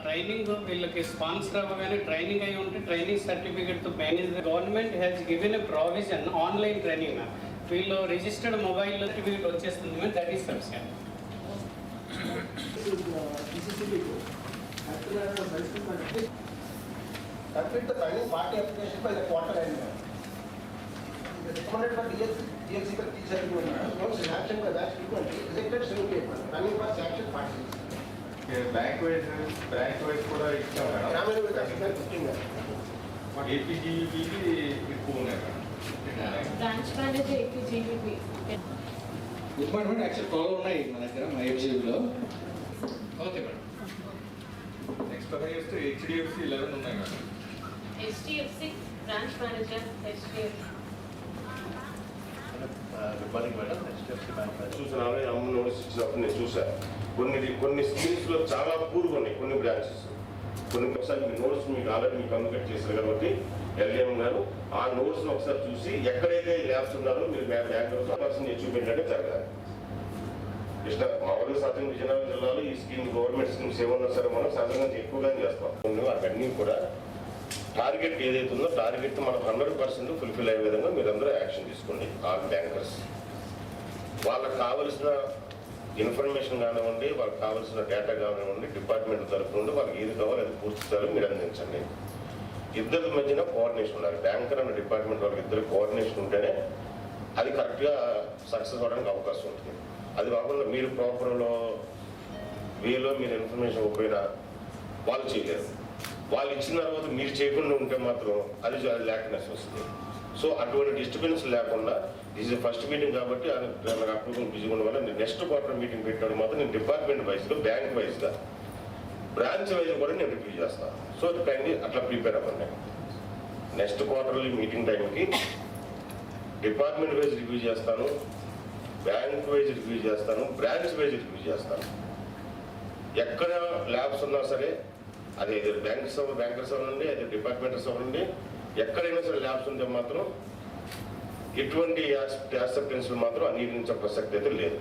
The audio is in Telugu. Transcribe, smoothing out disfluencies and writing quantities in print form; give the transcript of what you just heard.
ట్రైనింగ్ వీళ్ళకి స్పాన్సర్ అవ్వగానే ట్రైనింగ్ అయి ఉంటే ట్రైనింగ్ సర్టిఫికేట్ తో manage government has given a provision online training వీళ్ళు రిజిస్టర్డ్ మొబైల్ సర్టిఫికేట్ వచ్చేస్తుంది ma'am. That is sufficient. Complete the training party application by the quarter end. Recommended for DLC का teacher भी होना है. Once sanction का batch frequently rejected 78. Running for sanction party. ये बैंक वाइज पूरा इच्छा है. ग्रामीण विकास में 15 है. APGP भी कौन है? Branch manager APGP. Department actual problem ఉన్నాయి మన దగ్గర మా ఏపీజీలో. Okay madam. నెక్స్ట్ అదే చేస్తే HDFC 11 ఉన్నాయి madam. HDFC branch manager HDFC. Good morning madam. HDFC bank చూసాను అమ్మ నోటీస్ ఇచ్చినప్పుడు నేను చూసాను. కొన్ని స్కీమ్స్లో చాలా పూర్గా ఉన్నాయి కొన్ని బ్రాంచెస్. కొన్ని ఒకసారి మీ నోట్స్ మీకు ఆల్రెడీ మీకు కమ్యూనికేట్ చేశారు కాబట్టి LDM గారు ఆ నోట్స్ని ఒకసారి చూసి ఎక్కడైతే ల్యాబ్స్ ఉన్నారో మీరు బ్యాంకులో పర్సన్ అచీవ్మెంట్ అంటే జరగాలి. కృష్ణ మామూలుగా సాధారణ విజయనగరం జిల్లాలో ఈ స్కీమ్ గవర్నమెంట్ స్కీమ్స్ ఏమన్నా సరే మనం సాధారణంగా ఎక్కువగా చేస్తాం. అవన్నీ కూడా టార్గెట్ ఏదైతే ఉందో టార్గెట్ మనం 100% ఫుల్ఫిల్ అయ్యే విధంగా మీరందరూ యాక్షన్ తీసుకోండి. ఆల్ బ్యాంకర్స్ వాళ్ళకి కావలసిన ఇన్ఫర్మేషన్ కానివ్వండి, వాళ్ళకి కావాల్సిన డేటా కానివ్వండి, డిపార్ట్మెంట్ తరఫు నుండి వాళ్ళకి ఏది కావాలో అది పూర్తి స్థాయిలో మీరు అందించండి. ఇద్దరి మధ్యన కోఆర్డినేషన్ ఉండాలి. బ్యాంకర్ అన్న డిపార్ట్మెంట్ వాళ్ళకి ఇద్దరు కోఆర్డినేషన్ ఉంటేనే అది కరెక్ట్గా సక్సెస్ అవ్వడానికి అవకాశం ఉంటుంది. అది కాకుండా మీరు ప్రాపర్లో వేలో మీరు ఇన్ఫర్మేషన్ ఇవ్వకపోయినా వాళ్ళు చేయలేరు. వాళ్ళు ఇచ్చిన తర్వాత మీరు చేయకుండా ఉంటే మాత్రం అది ల్యాక్నెస్ వస్తుంది. సో అటువంటి డిస్టర్బెన్స్ లేకుండా ఇది ఫస్ట్ మీటింగ్ కాబట్టి నాకు అప్రూవల్ బిజీగా ఉండడం వల్ల నేను నెక్స్ట్ క్వార్టర్ మీటింగ్ పెట్టడం మాత్రం నేను డిపార్ట్మెంట్ వైజ్గా బ్యాంక్ వైజ్గా బ్రాంచ్ వైజ్ కూడా నేను రివ్యూ చేస్తాను. సో కైండ్లీ అట్లా ప్రిపేర్ అవ్వండి. నెక్స్ట్ క్వార్టర్లీ మీటింగ్ టైంకి డిపార్ట్మెంట్ వైజ్ రివ్యూ చేస్తాను, బ్యాంక్ వైజ్ రివ్యూ చేస్తాను, బ్రాంచ్ వైజ్ రివ్యూ చేస్తాను. ఎక్కడ ల్యాబ్స్ ఉన్నా సరే అది బ్యాంకర్స్ అవ్వండి, అది డిపార్ట్మెంటర్స్ అవ్వండి, ఎక్కడైనా సరే ల్యాబ్స్ ఉంటే మాత్రం ఎటువంటి యాక్సెప్టెన్స్ మాత్రం అంగీకరించే ప్రసక్తి అయితే లేదు.